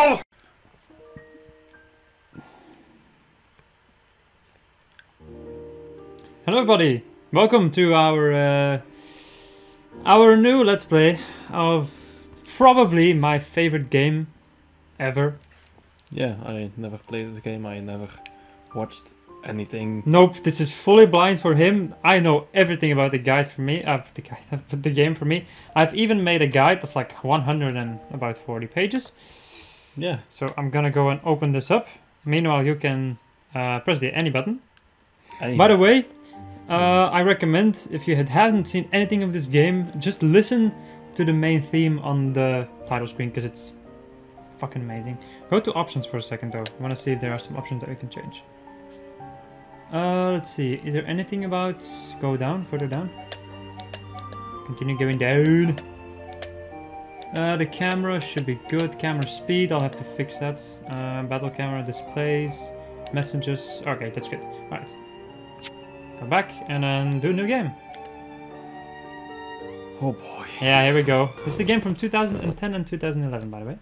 Hello everybody, welcome to our new Let's Play of probably my favorite game ever. Yeah, I never played this game, I never watched anything. Nope, this is fully blind for him. I know everything about the guide for me, the game for me. I've even made a guide of like 140 pages. Yeah. So I'm gonna go and open this up. Meanwhile, you can press the any button. By the way, I recommend, if you haven't seen anything of this game, just listen to the main theme on the title screen, because it's fucking amazing. Go to options for a second though. I want to see if there are some options that we can change. Let's see. Is there anything about go down, further down? Continue going down. The camera should be good. Camera speed, I'll have to fix that. Battle camera displays, messages. Okay, that's good. Alright. Go back and then do a new game. Oh boy. Yeah, here we go. This is a game from 2010 and 2011, by the way.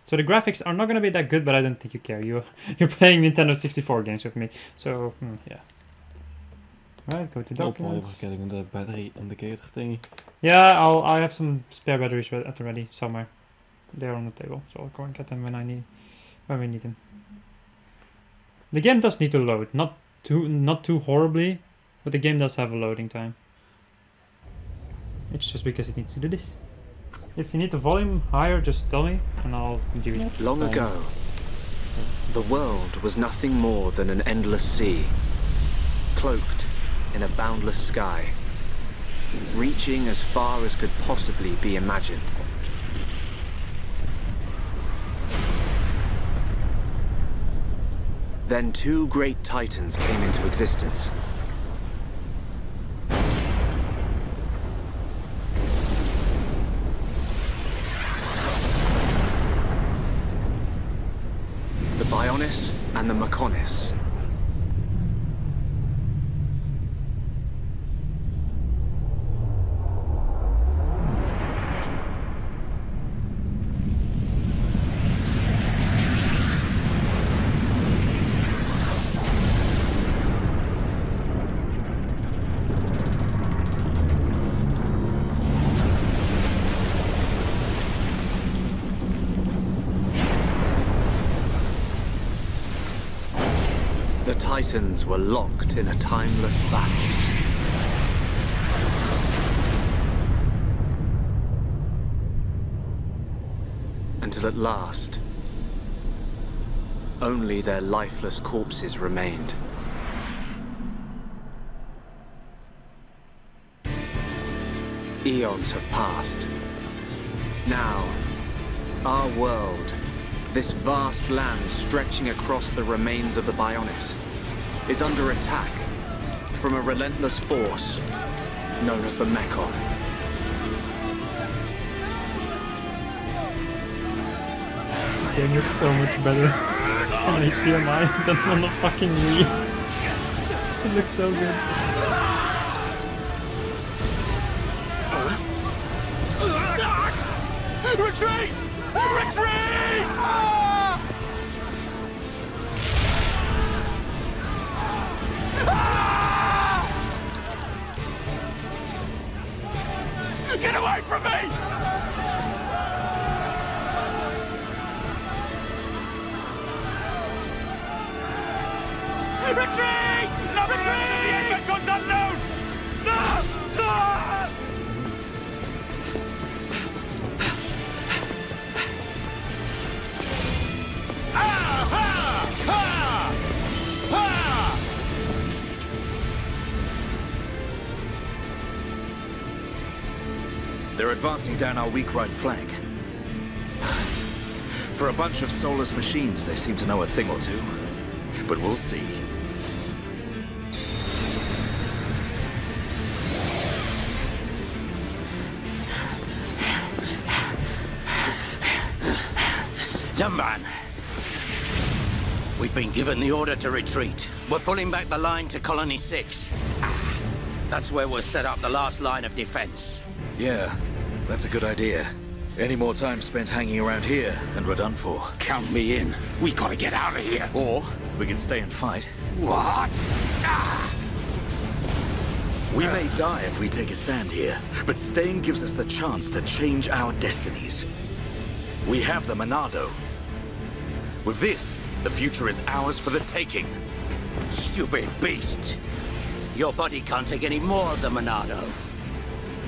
So the graphics are not going to be that good, but I don't think you care. You're playing Nintendo 64 games with me. So, yeah. Right, go to documents. Oh boy, we're getting the battery indicator thingy. Yeah, I have some spare batteries at the ready somewhere. They're on the table, so I'll go and get them when we need them. The game does need to load, not too horribly, but the game does have a loading time. It's just because it needs to do this. If you need the volume higher, just tell me and I'll give it. Long ago, the world was nothing more than an endless sea, cloaked in a boundless sky, reaching as far as could possibly be imagined. Then two great titans came into existence. The Bionis and the Mechonis. The Titans were locked in a timeless battle. Until at last, only their lifeless corpses remained. Eons have passed. Now, our world, this vast land stretching across the remains of the Bionis, is under attack from a relentless force known as the Mechon. The game looks so much better on HDMI than on the fucking Wii. It looks so good. Retreat! Retreat! Get away from me! Retreat! No, retreat! The Mecho's unknown! No! No! They're advancing down our weak right flank. For a bunch of soulless machines, they seem to know a thing or two. But we'll see. Young man, we've been given the order to retreat. We're pulling back the line to Colony 6. That's where we'll set up the last line of defense. Yeah, that's a good idea. Any more time spent hanging around here, and we're done for. Count me in. We gotta get out of here. Or we can stay and fight. What? Ah! We may die if we take a stand here, but staying gives us the chance to change our destinies. We have the Monado. With this, the future is ours for the taking. Stupid beast. Your body can't take any more of the Monado.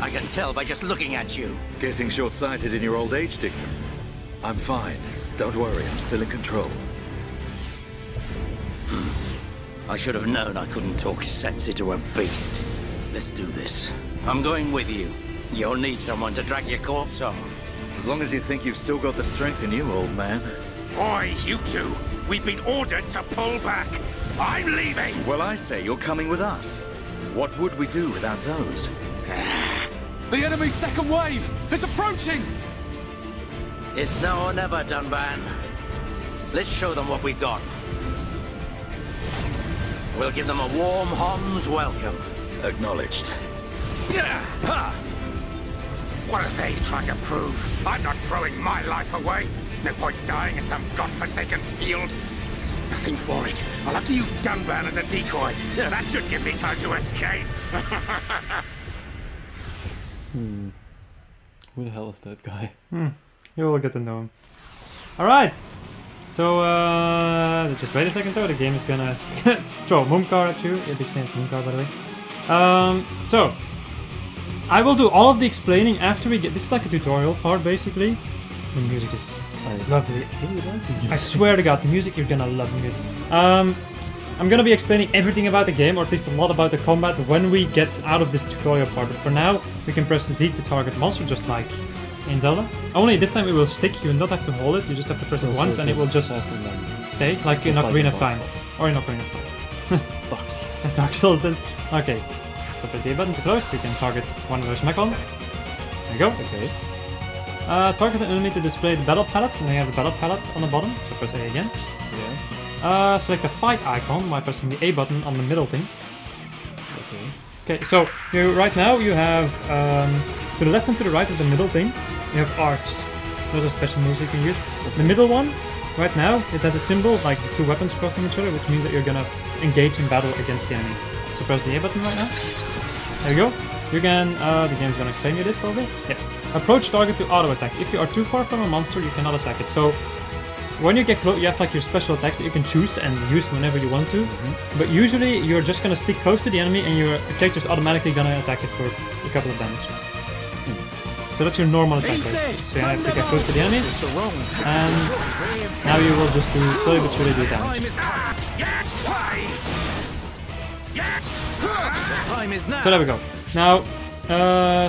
I can tell by just looking at you. Getting short-sighted in your old age, Dixon. I'm fine. Don't worry, I'm still in control. I should have known I couldn't talk sense into a beast. Let's do this. I'm going with you. You'll need someone to drag your corpse on. As long as you think you've still got the strength in you, old man. Oi, you two. We've been ordered to pull back. I'm leaving. Well, I say you're coming with us. What would we do without those? The enemy's second wave is approaching. It's now or never, Dunban. Let's show them what we've got. We'll give them a warm Hom's welcome. Acknowledged. Yeah. Ha. What are they trying to prove? I'm not throwing my life away. No point dying in some godforsaken field. Nothing for it. I'll have to use Dunban as a decoy. Yeah, that should give me time to escape. Who the hell is that guy? You will get to know him. Alright! So, just wait a second though, the game is gonna throw a Moomcar at you. Yeah, this name's Moomcar, by the way. So, I will do all of the explaining after we get... This is like a tutorial part, basically. The music is lovely. I swear to God, the music, you're gonna love the music. I'm gonna be explaining everything about the game, or at least a lot about the combat, when we get out of this tutorial part. But for now, we can press Z to target monster, just like in Zelda. Only this time it will stick, you will not have to hold it, you just have to press it once and it will just stay, like in Ocarina of Time. Or in Ocarina of Time. Dark Souls then. Okay, so press the A button to close, you can target one of those mechons. There you go. Okay. Target an enemy to display the battle palette, and then you have the battle palette on the bottom, so press A again. Yeah. Select the fight icon by pressing the A button on the middle thing. Okay. Okay, so right now you have, to the left and to the right of the middle thing, you have arcs. Those are special moves you can use. The middle one, right now, it has a symbol, like the two weapons crossing each other, which means that you're gonna engage in battle against the enemy. So press the A button right now. There you go. You can, the game's gonna explain you this probably. Yeah. Approach target to auto attack. If you are too far from a monster, you cannot attack it. So when you get close, you have like your special attacks that you can choose and use whenever you want to. But usually you're just gonna stick close to the enemy and your character's automatically gonna attack it for a couple of damage. So that's your normal attack rate. So you have to get close to the enemy, and now you will just do slowly but surely do damage. So there we go. Now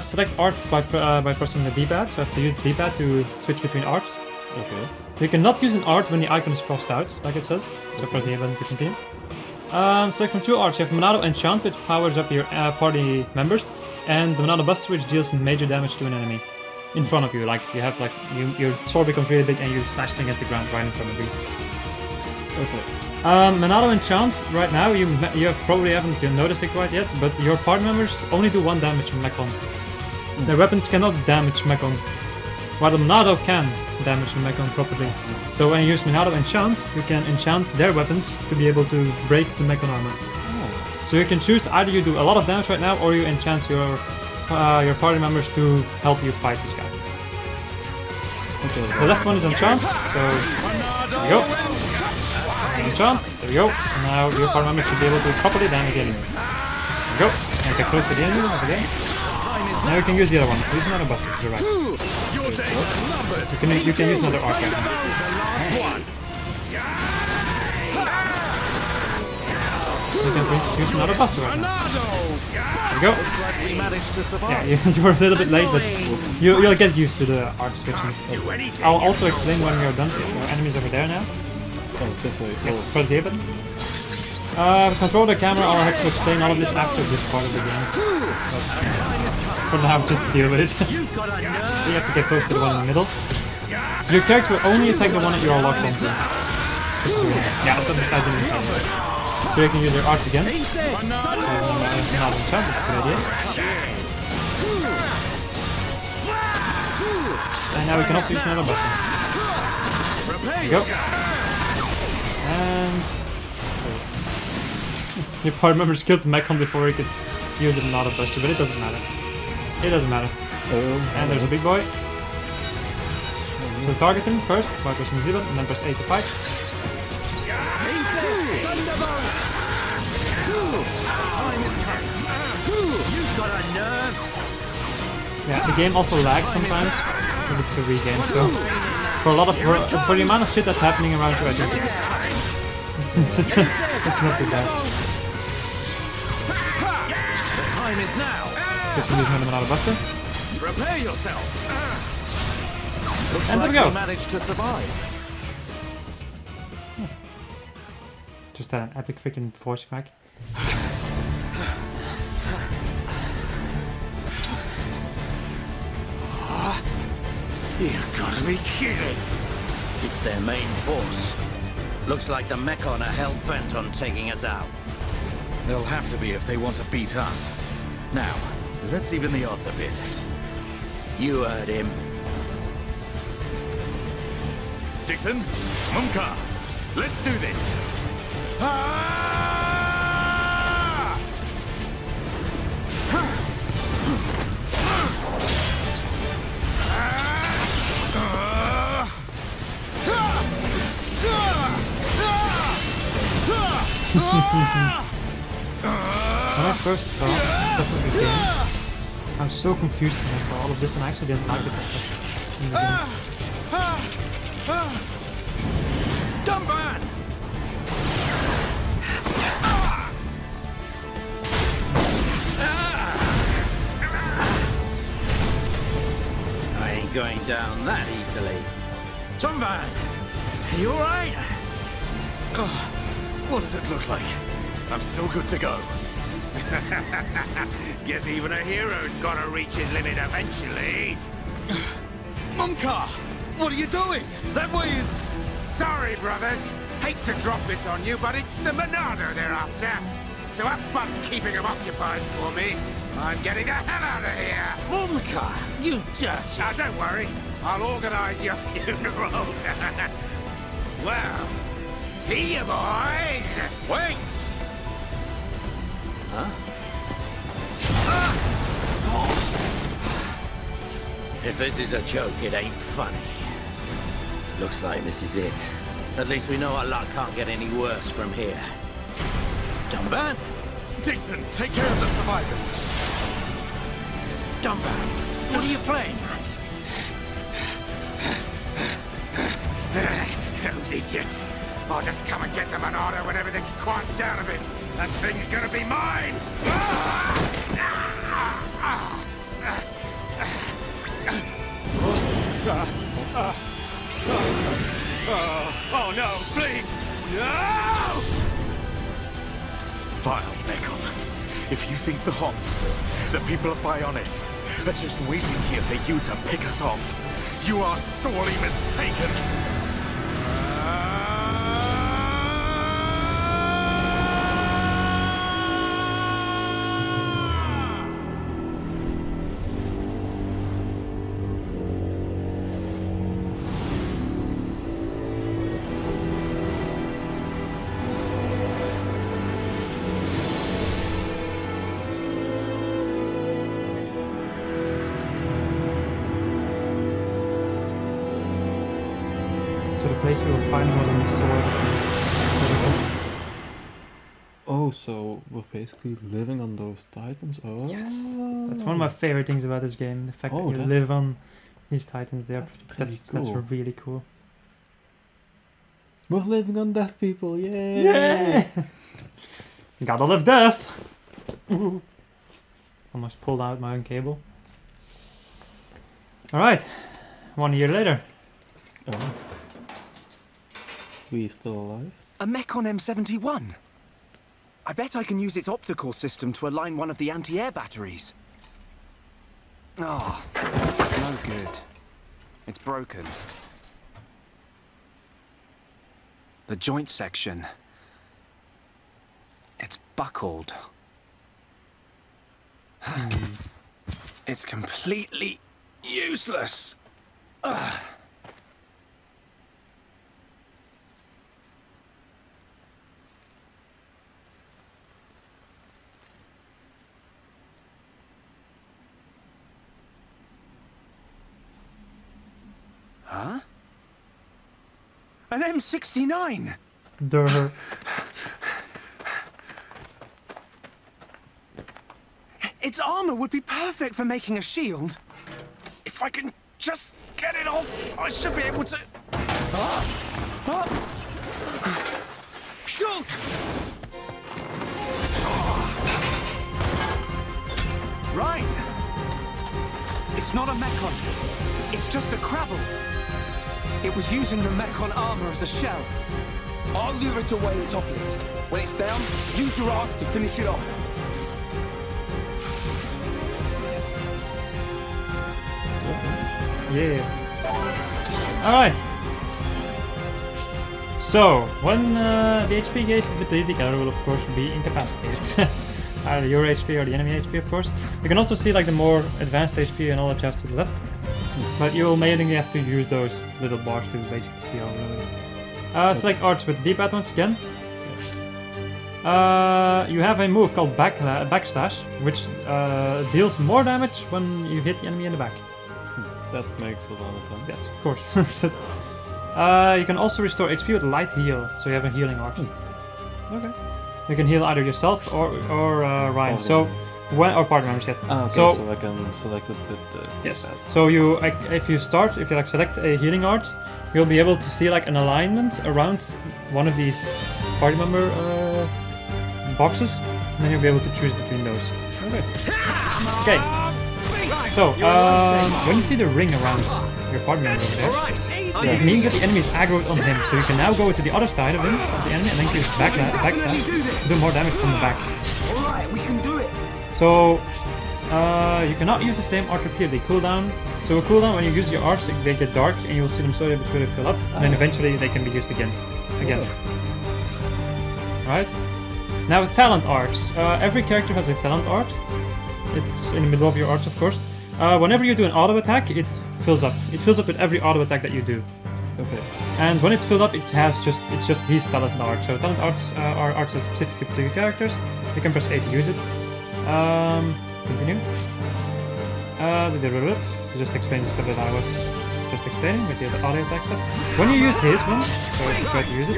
select arts by pressing the D-pad. So I have to use the D-pad to switch between arts. Okay. You cannot use an art when the icon is crossed out, like it says. So press the A button to continue. Select from two arts. You have Monado Enchant, which powers up your party members, and the Monado Buster, which deals major damage to an enemy in front of you. Like you have your sword becomes really big and you smash it against the ground right in front of you. Okay. Monado Enchant, right now, you probably haven't noticed it quite yet, but your party members only do 1 damage on Mechon. Their weapons cannot damage Mechon, while the Monado can damage the Mechon properly. So when you use Monado Enchant, you can enchant their weapons to be able to break the Mechon armor. So you can choose either you do a lot of damage right now, or you enchant your party members to help you fight this guy. Okay. The left one is enchant, so there we go. Enchant, there we go. And now your party members should be able to properly damage the enemy. There we go. And get close to the enemy once again. Now you can use the other one. Use another buster to the right. You can use another arc weapon. You can use another buster right now. There we go. Yeah, you were a little bit late, but you'll get used to the arc switching. I'll also explain when you're done. Your enemies over there now. Oh, this way. Yeah, press the A button. Control the camera, I'll have to explain all of this after this part of the game. But for now, just deal with it. You have to get close to the one in the middle. Your character will only attack the one that you are locked onto. Yeah, that's what I didn't tell. So you can use your art again. Not enchant, that's a good idea. And now we can also use another buster. There we go. And... Your party members killed the Mechon before he could use another buster, but it doesn't matter. It doesn't matter. And there's a big boy. So target him first by pressing Z button and then press A to fight. Yeah, the game also lags sometimes, but it's a re-game, so for the amount of shit that's happening around you, I think it's not too bad. The time is now. Good to use another buster. Prepare yourself. Looks And there like we go. managed to survive. Just an epic freaking voice crack. You've gotta be kidding! It's their main force. Looks like the Mechon are hell-bent on taking us out. They'll have to be if they want to beat us. Now, let's even the odds a bit. You heard him. Dixon, Munka, let's do this. When I first saw stuff in the game, I was so confused when I saw all of this and I actually didn't like it that much in the game. Dumban! I ain't going down that easily. Dumban! Are you alright? What does it look like? I'm still good to go. Guess even a hero's gotta reach his limit eventually. Munka, what are you doing? That way is... Sorry, brothers. Hate to drop this on you, but it's the Monado they're after. So have fun keeping them occupied for me. I'm getting the hell out of here. Munka, you dirty... Now, don't worry. I'll organize your funerals. Well, see you, boys. Wait! Huh? If this is a joke, it ain't funny. Looks like this is it. At least we know our luck can't get any worse from here. Dumban? Dixon, take care of the survivors. Dumban, what are you playing at? Those idiots. I'll just come and get the Monado when everything's quieted down a bit. That thing's gonna be mine! Oh no, please! No! Vile Mechon. If you think the Homs, the people of Bionis, are just waiting here for you to pick us off, you are sorely mistaken. So the place we will find was on the sword. Oh, so we're basically living on those titans? Oh. Yes! That's one of my favorite things about this game, the fact that you live on these titans. That's really cool. We're living on death, people, yay! Yeah! Gotta live death! Almost pulled out my own cable. Alright, 1 year later. Oh. We still alive? A Mechon M71. I bet I can use its optical system to align one of the anti-air batteries. Oh, no good. It's broken. The joint section. It's buckled. It's completely useless. Huh? An M69! Duh. Its armor would be perfect for making a shield. If I can just get it off, I should be able to... Shulk! Right. It's not a Mechon. It's just a Crabble. It was using the Mechon armor as a shell. I'll lure it away and topple it. When it's down, use your arts to finish it off. Yes. Alright. So, when the HP gauge is depleted, the killer will of course be incapacitated. Either your HP or the enemy HP, of course. You can also see like the more advanced HP and all the chests to the left. But you will mainly have to use those little bars to basically see all of it. Select arts with the D-pad once again. You have a move called Backslash, which deals more damage when you hit the enemy in the back. That makes a lot of sense. Yes, of course. You can also restore HP with Light Heal, so you have a healing art. Okay. You can heal either yourself or Ryan. So when or party members, yes. Okay, so I can select it with the yes. D-pad. So you, if you like select a healing art, you'll be able to see like an alignment around one of these party member boxes, and then you'll be able to choose between those. Okay. Okay. So when you see the ring around your party member over there, it means that the enemy is aggroed on him. So you can now go to the other side of him, of the enemy, and then use backslash to do more damage from the back. Alright, we can do it. So you cannot use the same art repeatedly. Cooldown. So a cooldown when you use your arts, they get dark, and you will see them slowly but surely fill up, and then eventually they can be used again. Right. Now talent arts. Every character has a talent art. It's in the middle of your arts, of course. Whenever you do an auto attack, it fills up. It fills up with every auto attack that you do. Okay. And when it's filled up, it's just his talent art. So talent arts are arts that specific to particular characters. You can press A to use it. Continue. Just explain the stuff that I was just explaining with the auto attack stuff. When you use his one, so if you try to use it,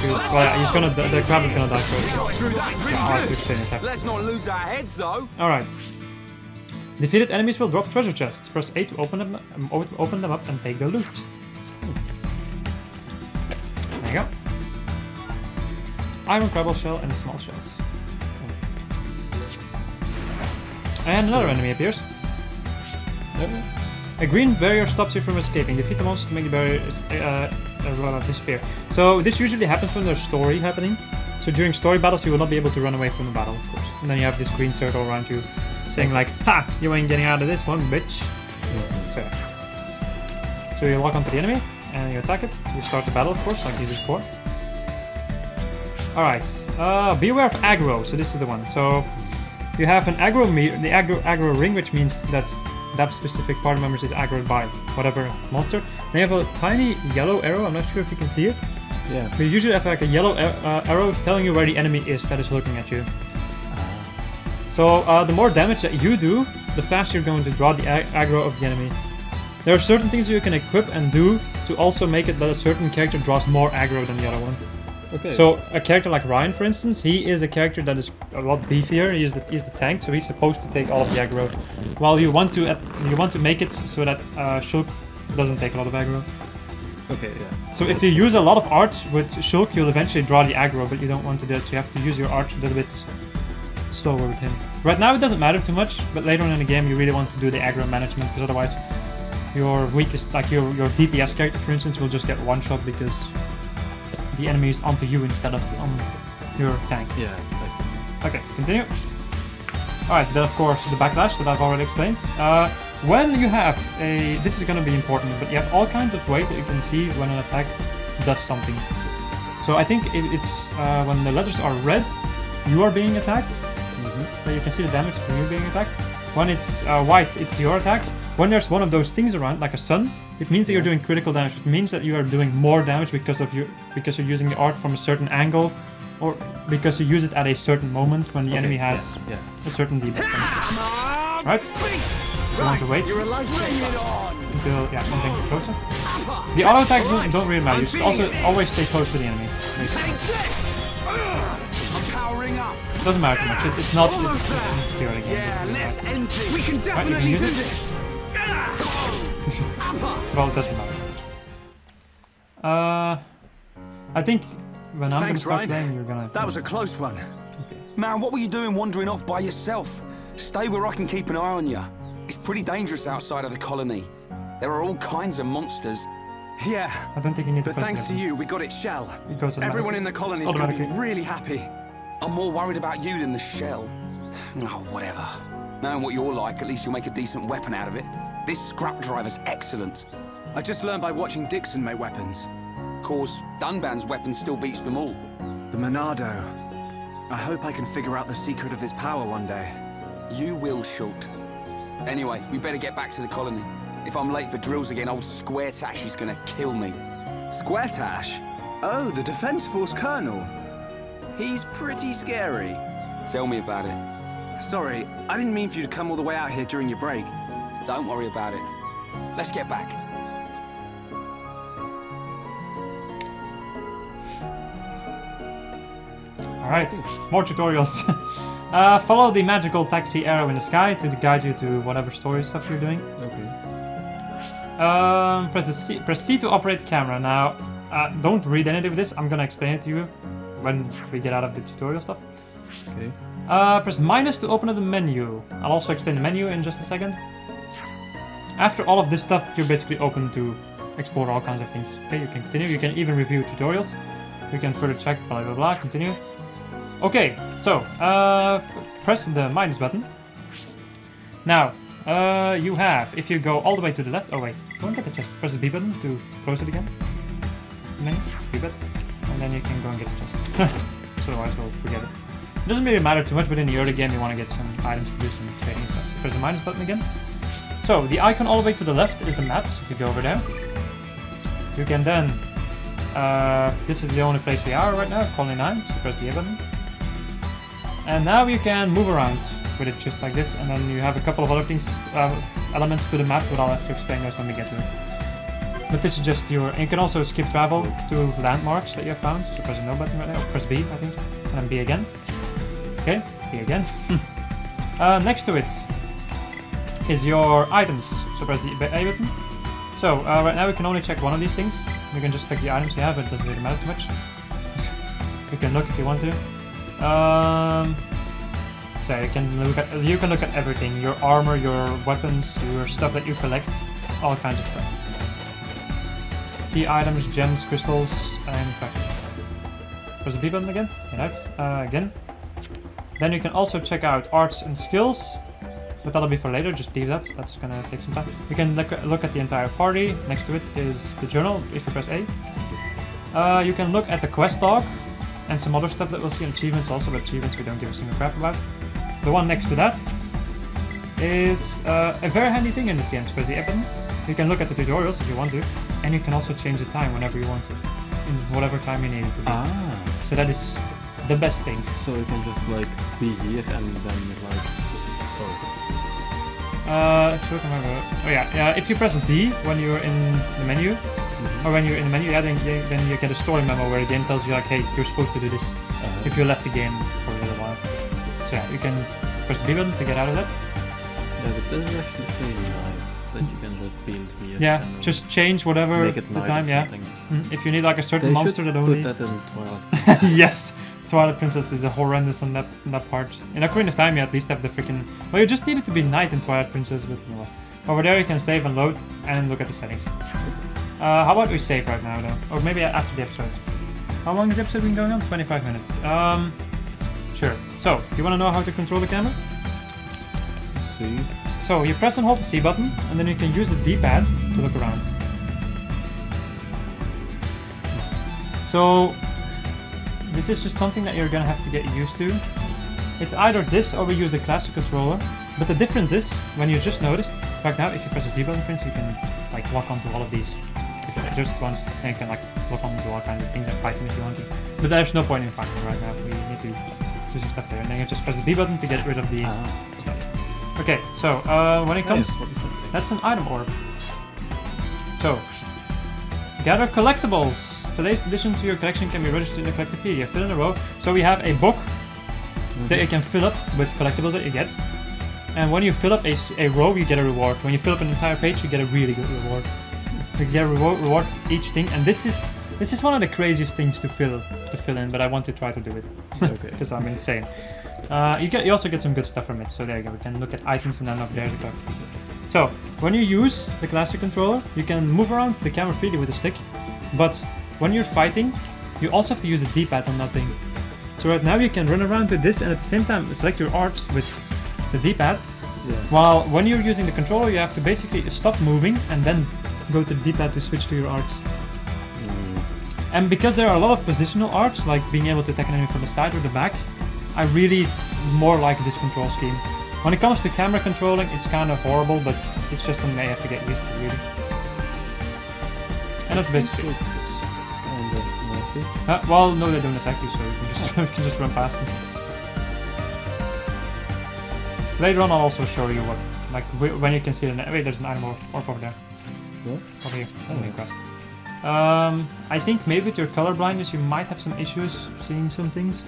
well, yeah, he's gonna. The crab is gonna die first. Let's not lose our heads, though. All right. Defeated enemies will drop treasure chests. Press A to open them up and take the loot. There you go. Iron crabble shell and small shells. And another enemy appears. A green barrier stops you from escaping. Defeat the monster to make the barrier disappear. So this usually happens when there's story happening. So during story battles you will not be able to run away from the battle, of course. And then you have this green circle around you saying like, ha! You ain't getting out of this one, bitch! So you lock onto the enemy and you attack it. You start the battle, of course, like you did before. Alright. Beware of aggro. So this is the one. So you have an aggro ring, which means that specific party members is aggroed by whatever monster. They have a tiny yellow arrow. I'm not sure if you can see it. Yeah. But you usually have like a yellow arrow telling you where the enemy is that is looking at you. So the more damage that you do, the faster you're going to draw the aggro of the enemy. There are certain things you can equip and do to also make it that a certain character draws more aggro than the other one. Okay. So a character like Ryan, for instance, he is a character that is a lot beefier. He's the tank, so he's supposed to take all of the aggro. While you want to make it so that Shulk doesn't take a lot of aggro. Okay, yeah. So if you use a lot of art with Shulk, you'll eventually draw the aggro, but you don't want to do it. So you have to use your art a little bit slower with him. Right now it doesn't matter too much, but later on in the game you really want to do the aggro management, because otherwise your weakest, like your DPS character, for instance, will just get one shot because the enemy is onto you instead of on your tank. Yeah, I see. Okay, continue. Alright, then of course the backlash that I've already explained. When you have this is going to be important, but you have all kinds of ways that you can see when an attack does something. So I think it's when the letters are red, you are being attacked. So you can see the damage from you being attacked. When it's white, it's your attack. when there's one of those things around, like a sun, it means that you're doing critical damage. It means that you are doing more damage because you're using the art from a certain angle, or because you use it at a certain moment when the enemy has a certain debuff. Right? You want to wait until something closer. The auto attacks don't really matter. You should also always stay close to the enemy. It doesn't matter too much. It's not steering. Yeah, less empty. We can Right, definitely you do can use this. Well, it doesn't matter too much. I think when I'm gonna start playing, you're gonna. That was a close one. Okay. Man, what were you doing wandering off by yourself? Stay where I can keep an eye on you. It's pretty dangerous outside of the colony. There are all kinds of monsters. Yeah, I don't think you need to. but thanks to you, we got it shell. It goes Everyone in the colony is going to be really happy. I'm more worried about you than the shell. Oh, whatever. Knowing what you're like, at least you'll make a decent weapon out of it. This scrap driver's excellent. I just learned by watching Dixon make weapons. Of course, Dunban's weapon still beats them all. The Monado. I hope I can figure out the secret of his power one day. You will, Shult. Anyway, we better get back to the colony. If I'm late for drills again, old Square Tash is gonna kill me. Square Tash? Oh, the Defense Force Colonel. He's pretty scary. Tell me about it. Sorry, I didn't mean for you to come all the way out here during your break. Don't worry about it. Let's get back. Alright, more tutorials. Follow the magical taxi arrow in the sky to guide you to whatever story stuff you're doing. Okay. Press C to operate the camera. Now, don't read any of this. I'm gonna explain it to you when we get out of the tutorial stuff. Okay. Press minus to open up the menu. I'll also explain the menu in just a second. After all of this stuff, you're basically open to explore all kinds of things. Okay, you can continue. You can even review tutorials. You can further check, blah blah blah. Continue. Okay, so press the minus button. Now, you have, if you go all the way to the left. Oh wait, don't get the chest. Press the B button to close it again. Menu, B button, and then you can go and get the chest. Otherwise, we'll forget it. It doesn't really matter too much, but in the early game, you want to get some items to do some trading stuff. So press the minus button again. So the icon all the way to the left is the map. So if you go over there, you can then. This is the only place we are right now, Colony 9. So press the A button. And now you can move around with it just like this, and then you have a couple of other things, elements to the map, but I'll have to explain those when we get to it. But this is just your... And you can also skip travel to landmarks that you have found, so press the no button right now, press B, I think, and then B again. Okay, B again. Next to it is your items, so press the A button. So, right now we can only check one of these things. You can just check the items you have, it doesn't really matter too much. You can look if you want to. So you can look at everything, your armor, your weapons, your stuff that you collect, all kinds of stuff. Key items, gems, crystals, and crafting. Press the B button again, get out, again. Then you can also check out arts and skills, but that'll be for later, just leave that, that's gonna take some time. You can look at the entire party, next to it is the journal, if you press A. You can look at the quest log, and some other stuff that we'll see in achievements also, but achievements we don't give a single crap about. The one next to that is a very handy thing in this game, so press the A button. You can look at the tutorials if you want to, and you can also change the time whenever you want to, in whatever time you need it to be. Ah. So that is the best thing. So you can just like be here and then like... So I can remember. Oh yeah, if you press Z when you're in the menu, or when you're in the menu, yeah, then you get a story memo where the game tells you like, hey, you're supposed to do this if you left the game for a little while. So yeah, you can press the B button to get out of that. Yeah, but this is actually pretty nice that you can just build here. Yeah, just change whatever make it the time. or Yeah, if you need like a certain monster that only. Put that in Twilight. Yes, Twilight Princess is a horrendous on that part. In Ocarina of Time, you at least have the freaking. Well, you just need it to be night in Twilight Princess, but over there you can save and load and look at the settings. How about we save right now though? Or maybe after the episode. How long has the episode been going on? 25 minutes. Sure. So, you want to know how to control the camera? See. So, you press and hold the C button, and then you can use the D-pad to look around. So, this is just something that you're gonna have to get used to. It's either this or we use the classic controller, but the difference is, when you just noticed, Right now, if you press the Z button, for instance, you can like lock onto all of these. If you adjust once, and you can like lock onto all kinds of things and fight them if you want to. But there's no point in fighting right now. We need to do some stuff there, and then you just press the B button to get rid of the stuff. Okay, so when it comes, that's an item orb. So, gather collectibles. The latest addition to your collection can be registered in the collectopaedia. Fill in a row. So we have a book that you can fill up with collectibles that you get. And when you fill up a row, you get a reward. When you fill up an entire page, you get a really good reward. You get a reward each thing, and this is one of the craziest things to fill in. But I want to try to do it because I'm insane. You also get some good stuff from it. So there you go. We can look at items, and then up there's the collectible. So when you use the classic controller, you can move around the camera freely with the stick. But when you're fighting, you also have to use the D-pad on that thing. So right now you can run around with this and at the same time select your arts with the D-pad. Yeah. While when you're using the controller, you have to basically stop moving and then go to the D-pad to switch to your arts. And because there are a lot of positional arts, like being able to attack an enemy from the side or the back, I really more like this control scheme. When it comes to camera controlling, it's kind of horrible, but it's just something I have to get used to, really. And that's basically it. Well, no, they don't attack you, so you can just run past them. Later on, I'll also show you what, like, when you can see the. Wait, there's an item orb over there. What? Over here. Quest. I think maybe with your color blindness, you might have some issues seeing some things.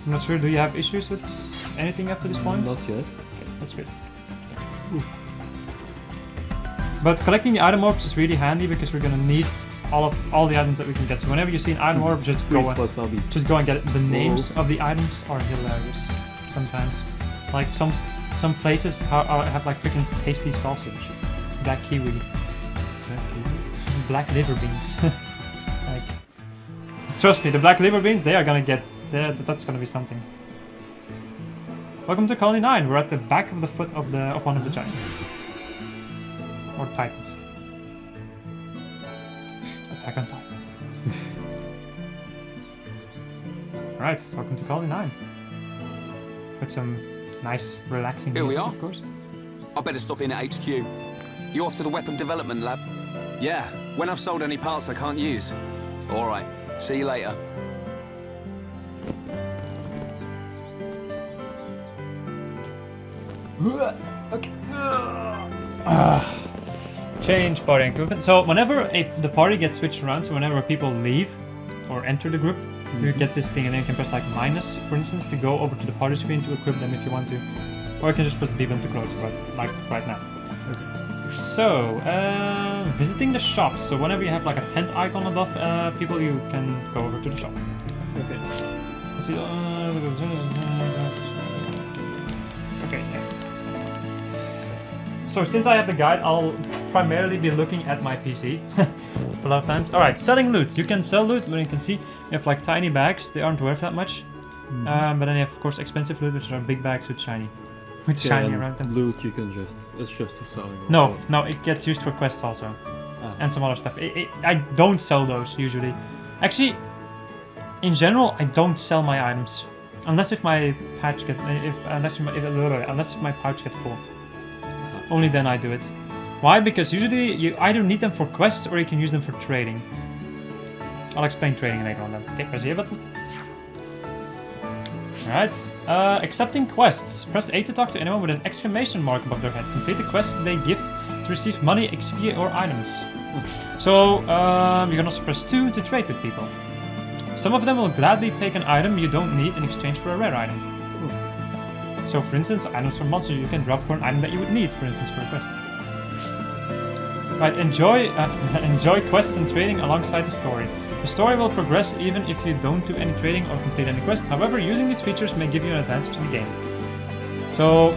I'm not sure. Do you have issues with anything up to this point? Not yet. Okay, that's good. Ooh. But collecting the item orbs is really handy because we're gonna need all the items that we can get. So whenever you see an item orb, just go and get it. The names of the items are hilarious sometimes. Like some places have like freaking tasty sausage, black kiwi, black liver beans. Like, trust me, the black liver beans, they are gonna get there. That's gonna be something. Welcome to Colony 9. We're at the back of the foot of one of the giants or titans. Attack on Titan. Alright, welcome to Colony 9. With some nice, relaxing music, Here we are. of course. I better stop in at HQ. You off to the weapon development lab? Yeah, when I've sold any parts I can't use. All right. See you later. Okay. Change party equipment. So whenever the party gets switched around, so whenever people leave or enter the group, you get this thing, and then you can press like minus, for instance, to go over to the party screen to equip them if you want to. Or you can just press the B button to close it, like right now. Okay. So, visiting the shops. So whenever you have like a tent icon above people, you can go over to the shop. Okay. Let's see. Okay, yeah. So since I have the guide, I'll primarily be looking at my PC a lot of times. Alright, selling loot. You can sell loot, but you can see you have like tiny bags. They aren't worth that much. But then you have, of course, expensive loot, which are big bags with shiny. Shiny around them. Loot you can just, it's just for selling. No, it gets used for quests also. And some other stuff. I don't sell those usually. Actually, in general, I don't sell my items. Unless if my pouch unless if my pouch get full. Only then I do it. Why? Because usually you either need them for quests or you can use them for trading. I'll explain trading later on then. Okay, press the A button. Alright, accepting quests. Press A to talk to anyone with an exclamation mark above their head. Complete the quests they give to receive money, XP or items. So, you can also press 2 to trade with people. Some of them will gladly take an item you don't need in exchange for a rare item. So for instance, items from monsters you can drop for an item that you would need, for instance, for a quest. Right, enjoy quests and trading alongside the story. The story will progress even if you don't do any trading or complete any quests. However, using these features may give you an advantage in the game. So,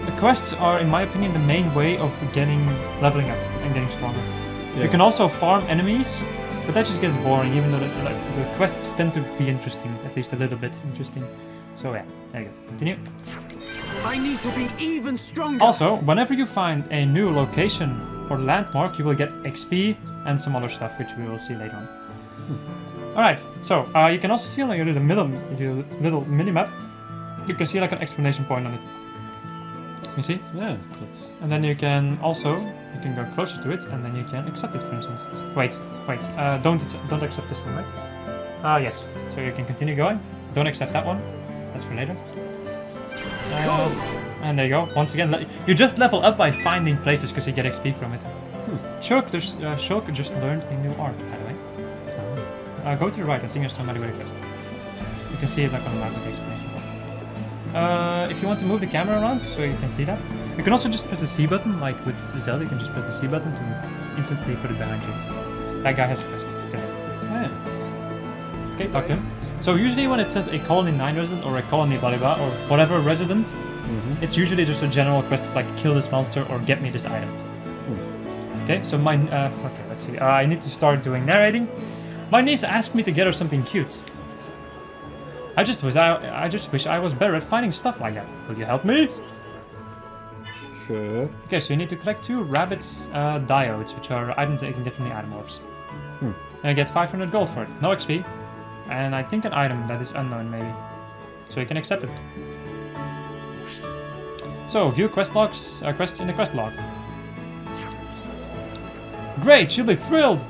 the quests are, in my opinion, the main way of leveling up and getting stronger. Yeah. You can also farm enemies, but that just gets boring, even though the quests tend to be interesting, at least a little bit interesting. So yeah, there you go. Continue. I need to be even stronger. Also, whenever you find a new location or landmark, you will get XP and some other stuff, which we will see later on. Alright, so you can also see on your little mini-map, you can see like an exclamation point on it. You see? Yeah, that's... And then you can also, you can go closer to it, and then you can accept it, for instance. Wait, don't accept this one, right? Yes, so you can continue going. Don't accept that one, that's for later. And there you go, once again, you just level up by finding places because you get XP from it. Shulk just learned a new art, by the way. Go to the right, I think there's somebody with a quest. You can see it like on the map with the explanation. If you want to move the camera around, so you can see that. You can also just press the C button, like with Zelda, you can just press the C button to instantly put it behind you. That guy has a quest. Okay. Yeah. Okay, talk to him. So usually when it says a colony 9 resident or a colony blah blah blah or whatever resident, it's usually just a general quest of like kill this monster or get me this item. Okay, so my okay, let's see. I need to start doing narrating. My niece asked me to get her something cute. I just wish I was better at finding stuff like that. Will you help me? Sure. Okay, so you need to collect 2 rabbit diodes, which are items that you can get from the item orbs. And you get 500 gold for it. No XP. And I think an item that is unknown, maybe. So you can accept it. So, view quest logs, quests in the quest log. Great, she'll be thrilled!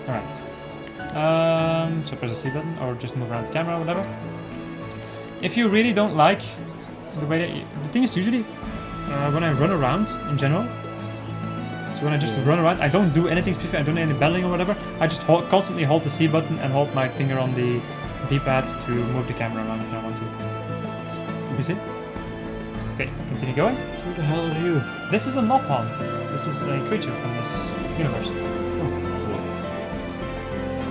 Alright. So press the C button, or just move around the camera, or whatever. If you really don't like the way that the thing is usually, when I run around, in general, so when I just run around, I don't do anything specific, I don't do any battling or whatever, I just constantly hold the C button and hold my finger on the D-pad to move the camera around if I want to. You see? Okay, continue going. Who the hell are you? This is a Mopon. This is a creature from this universe.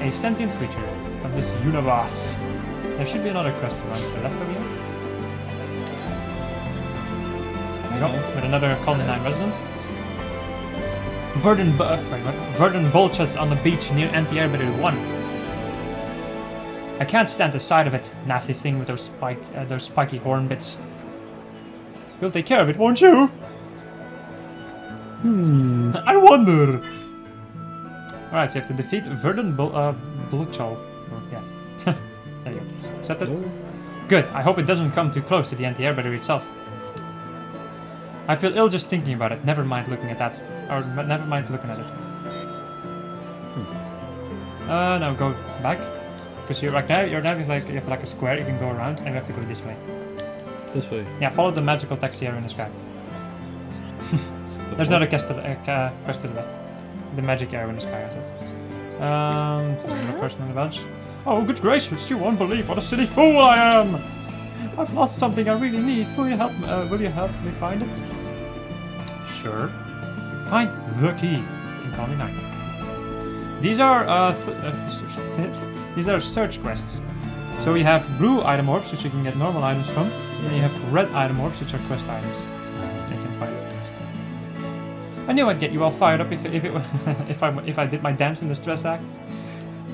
A sentient creature from this universe. There should be another quest around to the left over here. There we go, with another colony 9 resident. Verdant bulges on the beach near Anti-Air Battery 1. I can't stand the sight of it, nasty thing with those spiky horn bits. You'll take care of it, won't you? I wonder. Alright, so you have to defeat Verdant Bulchal. Oh, yeah. There you go. Accept it? Good. I hope it doesn't come too close to the anti-air battery itself. I feel ill just thinking about it. Never mind looking at that. Or never mind looking at it. Now go back. Because you're right now, you have like a square you can go around, and you have to go this way. This way? Yeah, follow the magical taxi here in the sky. There's another quest to the left. The magic arrow in the sky, I said. Another person on the bench. Oh, good gracious, you won't believe what a silly fool I am! I've lost something I really need. Will you help me find it? Sure. Find the key in Colony 9. These are search quests. So we have blue item orbs, which you can get normal items from. And then you have red item orbs, which are quest items. You can find it. I knew I'd get you all fired up if I did my dance in the stress act.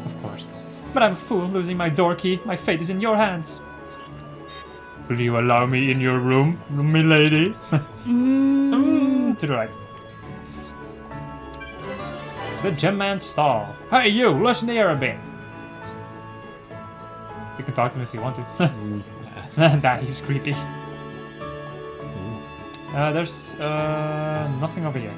Of course. But I'm a fool losing my door key. My fate is in your hands. Will you allow me in your room, milady? To the right. The Gemman's stall. Hey you, listen here a bit. You can talk to him if you want to. Nah, he's creepy. There's nothing over here.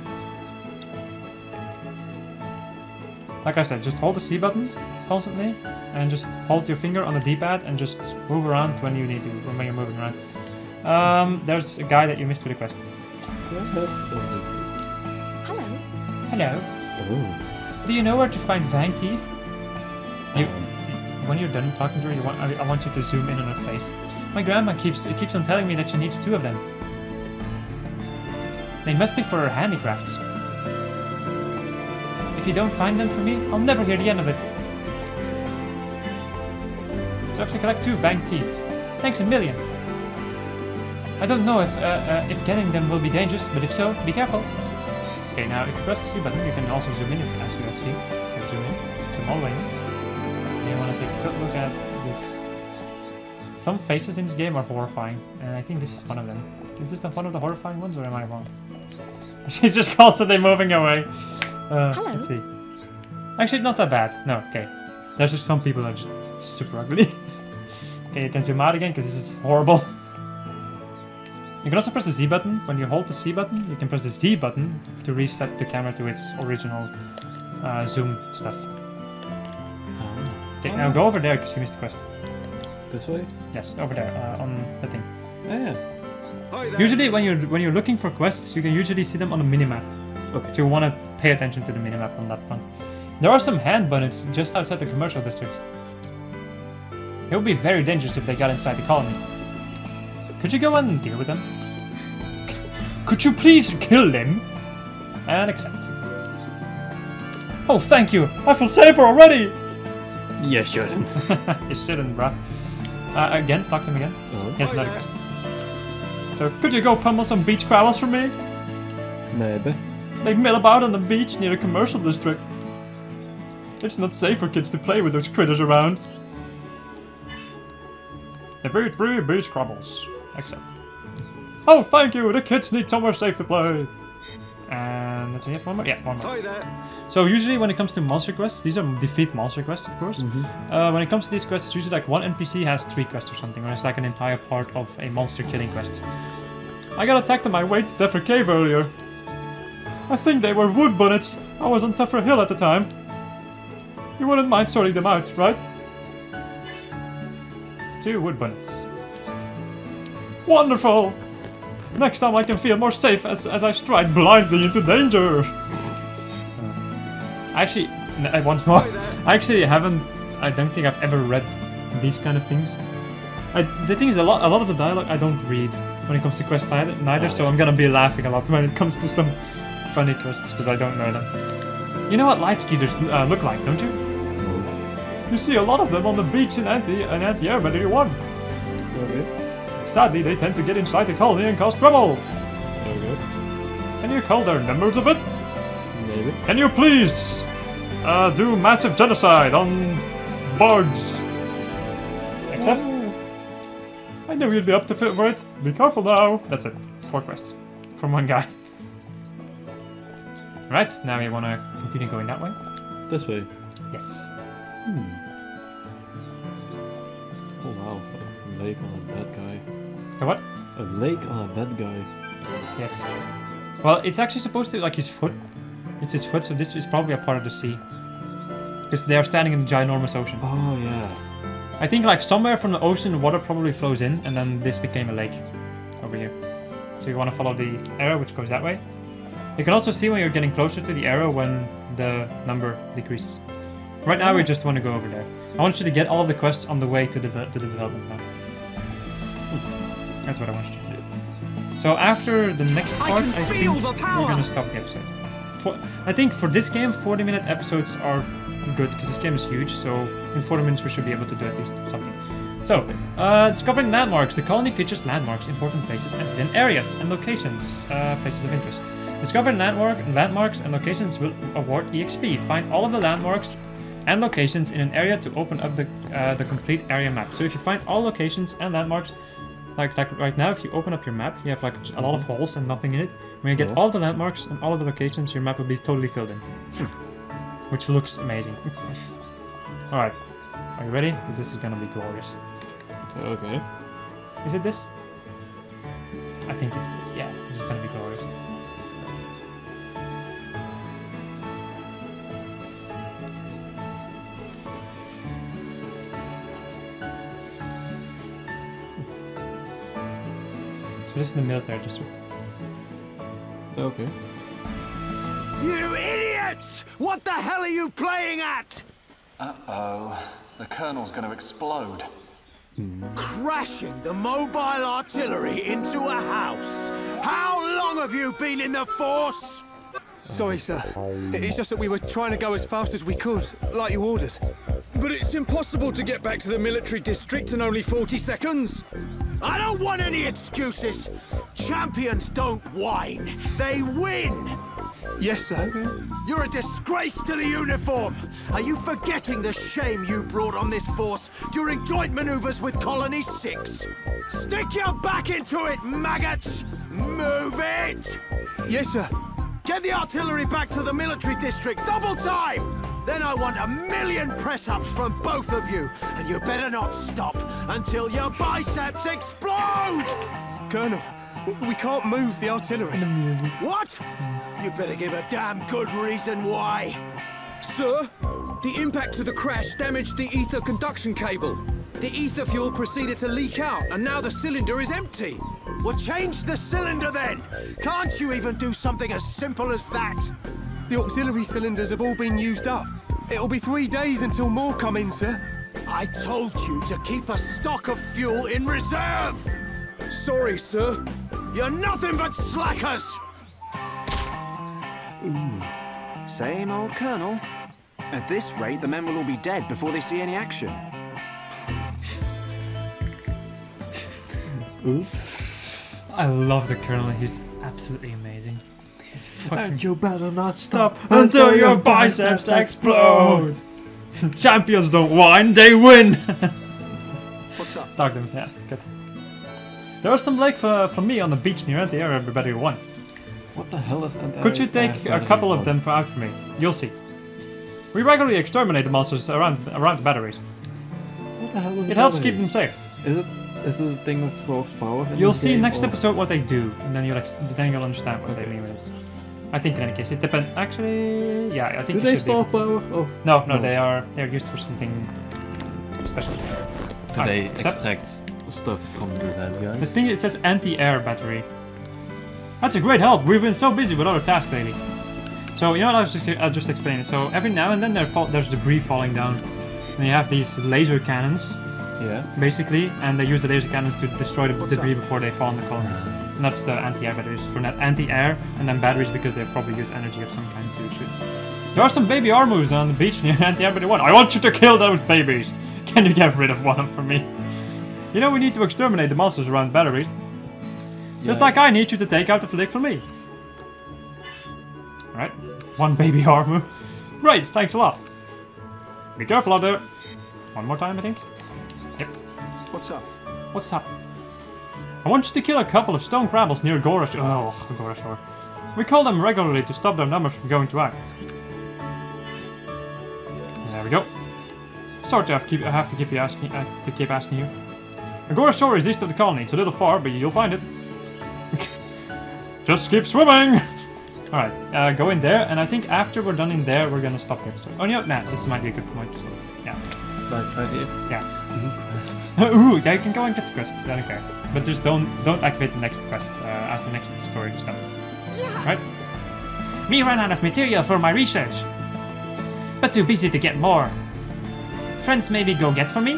Like I said, just hold the C button constantly, and just hold your finger on the D-pad and just move around when you need to, when you're moving around. There's a guy that you missed with a quest. Hello. Hello. Oh. Do you know where to find Fang Teeth? When you're done talking to her, I want you to zoom in on her face. My grandma keeps on telling me that she needs 2 of them. They must be for her handicrafts. If you don't find them for me, I'll never hear the end of it. So if you collect 2 Fang Teeth, thanks a million. I don't know if getting them will be dangerous, but if so, be careful. Okay, now if you press the C button, you can also zoom in, as you have seen. You can zoom in, zoom all the way in. You want to take a good look at this. Some faces in this game are horrifying, and I think this is one of them. Is this one of the horrifying ones, or am I wrong? She's just constantly moving away. Let's see. Actually, not that bad. No, okay. There's just some people that are just super ugly. Okay, you can zoom out again, because this is horrible. You You can also press the Z button. When you hold the C button, you can press the Z button to reset the camera to its original zoom stuff. Okay, now go over there because you missed the quest. This way? Yes, over there on the thing. Oh, yeah. Usually, when you're looking for quests, you can usually see them on the minimap. Okay. So you want to pay attention to the minimap on that front. There are some hand buttons just outside the commercial district. It would be very dangerous if they got inside the colony. Could you go and deal with them? Could you please kill them? And accept. Oh, thank you! I feel safer already! You shouldn't. You shouldn't, bruh. Again, talk to him again. Here's another quest. So, could you go pummel some beach crabbles for me? Maybe. They mill about on the beach near the commercial district. It's not safe for kids to play with those critters around. Defeat 3 beach crabbles. Accept. Oh, thank you! The kids need somewhere safe to play. And let's see, one more? Yeah, one more. Hi there. So usually when it comes to monster quests, these are defeat monster quests, of course. When it comes to these quests, it's usually like one NPC has 3 quests or something, or it's like an entire part of a monster killing quest. I got attacked on my way to Tefra Cave earlier. I think they were wood bullets. I was on Tefra Hill at the time. You wouldn't mind sorting them out, right? 2 wood bullets. Wonderful! Next time I can feel more safe as I stride blindly into danger. Actually, once more. I actually haven't. I don't think I've ever read these kind of things. The thing is, a lot of the dialogue I don't read when it comes to quests neither. So I'm gonna be laughing a lot when it comes to some funny quests because I don't know them. You know what light skeeters look like, don't you? You see a lot of them on the beach in Anti-Air Battery 1. Okay. Sadly, they tend to get inside the colony and cause trouble. Okay. Can you call their numbers a bit? Maybe. Can you please do massive genocide on bugs? Accept? I knew you'd be up to fit for it. Be careful now. That's it. 4 quests. From one guy. Right, now we want to continue going that way. This way. Yes. Oh wow, a lake on a dead guy. The what? A lake on a dead guy. Yes. Well, it's actually supposed to, like, his foot. It's his foot, so this is probably a part of the sea. Because they are standing in a ginormous ocean. Oh yeah. I think, like, somewhere from the ocean, the water probably flows in, and then this became a lake. Over here. So you want to follow the arrow, which goes that way. You can also see when you're getting closer to the arrow when the number decreases. Right now, we just want to go over there. I want you to get all of the quests on the way to the development now. That's what I want you to do. So after the next part, I think we're going to stop the episode. I think for this game, 40-minute episodes are good, because this game is huge, so in 40 minutes we should be able to do at least something. So, discovering landmarks. The colony features landmarks, important places, and hidden areas and locations, places of interest. Discovering landmarks and locations will award EXP. Find all of the landmarks and locations in an area to open up the complete area map. So if you find all locations and landmarks, like right now, if you open up your map, you have like a lot of holes and nothing in it. When you get all the landmarks and all of the locations, your map will be totally filled in, which looks amazing. All right, are you ready? Because this is gonna be glorious. Okay. Is it this? I think it's this. Yeah, this is gonna be glorious. So this is the military district. Okay. You idiots! What the hell are you playing at? Uh-oh. The Colonel's gonna explode. Crashing the mobile artillery into a house. How long have you been in the Force? Sorry, sir. It's just that we were trying to go as fast as we could, like you ordered. But it's impossible to get back to the military district in only 40 seconds. I don't want any excuses. Champions don't whine, they win. Yes, sir. You're a disgrace to the uniform. Are you forgetting the shame you brought on this force during joint maneuvers with Colony 6? Stick your back into it, maggots! Move it! Yes, sir. Get the artillery back to the military district, double time! Then I want 1,000,000 press-ups from both of you, and you better not stop until your biceps explode! Colonel, We can't move the artillery. What? You better give a damn good reason why. Sir, the impact to the crash damaged the ether conduction cable. The ether fuel proceeded to leak out, and now the cylinder is empty. Well, change the cylinder then. Can't you even do something as simple as that? The auxiliary cylinders have all been used up. It'll be 3 days until more come in, sir. I told you to keep a stock of fuel in reserve. Sorry, sir. You're nothing but slackers. Same old Colonel. At this rate, the men will all be dead before they see any action. Oops. I love the Colonel, he's absolutely amazing. He's fucking... And you better not Stop until your biceps explode! Champions don't whine, they win! What's up? Talk to him, yeah, good. There was some lake from me on the beach near anti-air battery 1. What the hell is anti-air? Could you take a couple of them out for me? You'll see. We regularly exterminate the monsters around the batteries. What the hell is it helps keep them safe. Is it a thing that stores power? You'll see next episode what they do, and then you'll understand what they mean with it. I think in any case it depends. Actually, yeah, I think. Do they store power? Oh. No, they're used for something special. Do they extract stuff from the bad guys? This thing, it says anti-air battery. That's a great help. We've been so busy with other tasks lately. So you know what, I'll just explain it. So every now and then there's debris falling down, and you have these laser cannons. Yeah. Basically, and they use the laser cannons to destroy the debris before they fall in the colony. And that's the anti-air batteries. For that anti-air, and then batteries because they probably use energy of some kind too. There are some baby armors on the beach near anti-air battery 1. I want you to kill those babies! Can you get rid of one for me? You know we need to exterminate the monsters around batteries. Yeah. Just like I need you to take out the flick for me. Alright, 1 baby armor. Great, thanks a lot. Be careful out there. One more time, I think. Yep. What's up? What's up? I want you to kill a couple of stone crabbles near Gorashore. We call them regularly to stop their numbers from going to act. There we go. Sorry to have to keep asking you. Gorashore is east of the colony. It's a little far, but you'll find it. Just keep swimming! Alright, go in there, and I think after we're done in there, we're gonna stop the episode. Oh no, this might be a good point to stop. Yeah. It's like 5 here? Yeah. Quest. Ooh, yeah, you can go and get the quest. I don't care. But just don't activate the next quest after the next story stuff. Yeah. Right? Me ran out of material for my research, but too busy to get more. Friends maybe go get for me?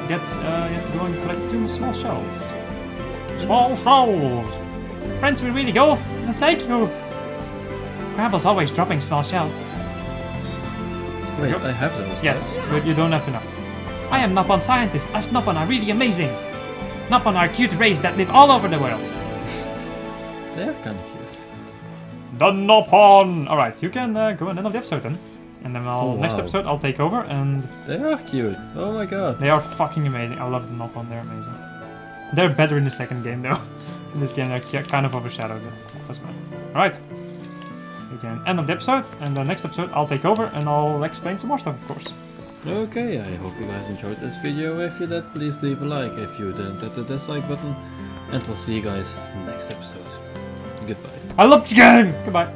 You have to go and collect 2 small shells. Small shells! Friends will really go? Thank you! Crabble's always dropping small shells. Wait, I have those. Yes, but you don't have enough. I am Nopon scientist. Us Nopon are really amazing. Nopon are a cute race that live all over the world. They are kind of cute. The Nopon! Alright, you can go and end of the episode then. And then next episode I'll take over and... They are cute. Oh my god. They are fucking amazing. I love the Nopon, they're amazing. They're better in the second game though. In this game they're kind of overshadowed. Alright. You can end of the episode, and the next episode I'll take over and I'll explain some more stuff, of course. Okay, I hope you guys enjoyed this video. If you did, please leave a like. If you didn't, hit the dislike button. And we'll see you guys next episode. Goodbye. I love this game! Goodbye.